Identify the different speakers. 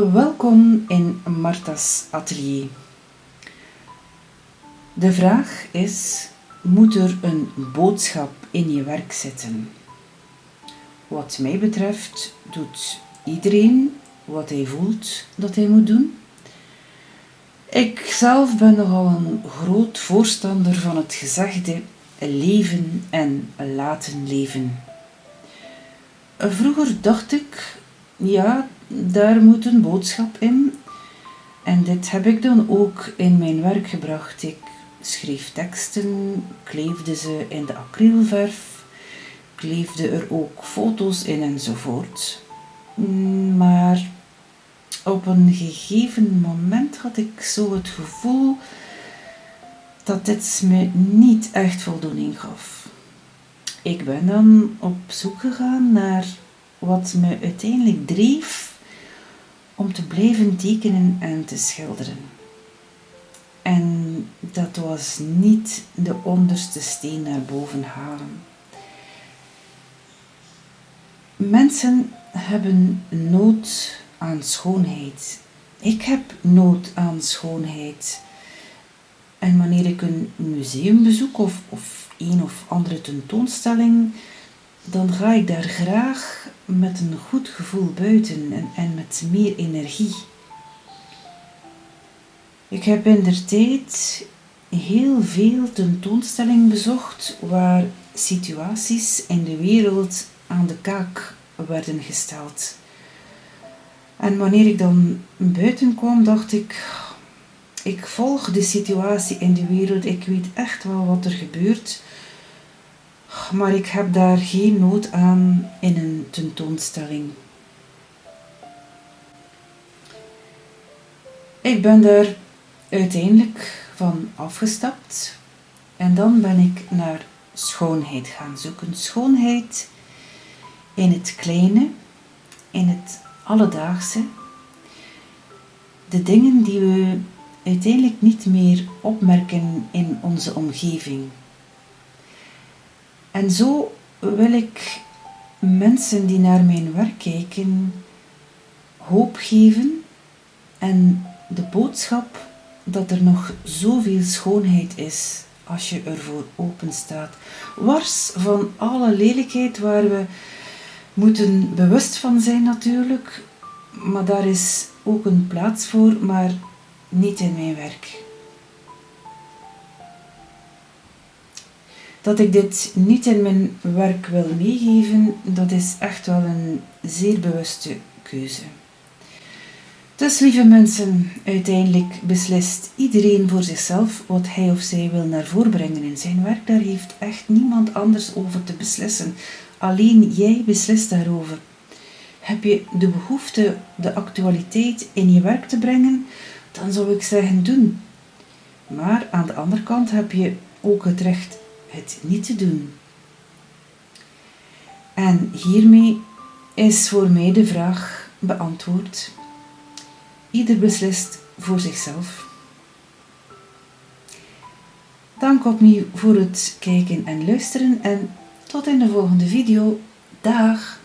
Speaker 1: Welkom in Marta's atelier. De vraag is, moet er een boodschap in je werk zitten? Wat mij betreft doet iedereen wat hij voelt dat hij moet doen. Ik zelf ben nogal een groot voorstander van het gezegde leven en laten leven. Vroeger dacht ik, ja, daar moet een boodschap in. En dit heb ik dan ook in mijn werk gebracht. Ik schreef teksten, kleefde ze in de acrylverf, kleefde er ook foto's in enzovoort. Maar op een gegeven moment had ik zo het gevoel dat dit me niet echt voldoening gaf. Ik ben dan op zoek gegaan naar wat me uiteindelijk dreef om te blijven tekenen en te schilderen. En dat was niet de onderste steen naar boven halen. Mensen hebben nood aan schoonheid. Ik heb nood aan schoonheid. En wanneer ik een museum bezoek of een of andere tentoonstelling, dan ga ik daar graag met een goed gevoel buiten en met meer energie. Ik heb indertijd heel veel tentoonstellingen bezocht waar situaties in de wereld aan de kaak werden gesteld. En wanneer ik dan buiten kwam, dacht ik volg de situatie in de wereld, ik weet echt wel wat er gebeurt, maar ik heb daar geen nood aan in een tentoonstelling. Ik ben daar uiteindelijk van afgestapt en dan ben ik naar schoonheid gaan zoeken. Schoonheid in het kleine, in het alledaagse. De dingen die we uiteindelijk niet meer opmerken in onze omgeving. En zo wil ik mensen die naar mijn werk kijken hoop geven en de boodschap dat er nog zoveel schoonheid is als je ervoor open staat. Wars van alle lelijkheid waar we moeten bewust van zijn natuurlijk, maar daar is ook een plaats voor, maar niet in mijn werk. Dat ik dit niet in mijn werk wil meegeven, dat is echt wel een zeer bewuste keuze. Dus lieve mensen, uiteindelijk beslist iedereen voor zichzelf wat hij of zij wil naar voren brengen in zijn werk. Daar heeft echt niemand anders over te beslissen. Alleen jij beslist daarover. Heb je de behoefte de actualiteit in je werk te brengen, dan zou ik zeggen doen. Maar aan de andere kant heb je ook het recht het niet te doen. En hiermee is voor mij de vraag beantwoord. Ieder beslist voor zichzelf. Dank opnieuw voor het kijken en luisteren en tot in de volgende video. Dag!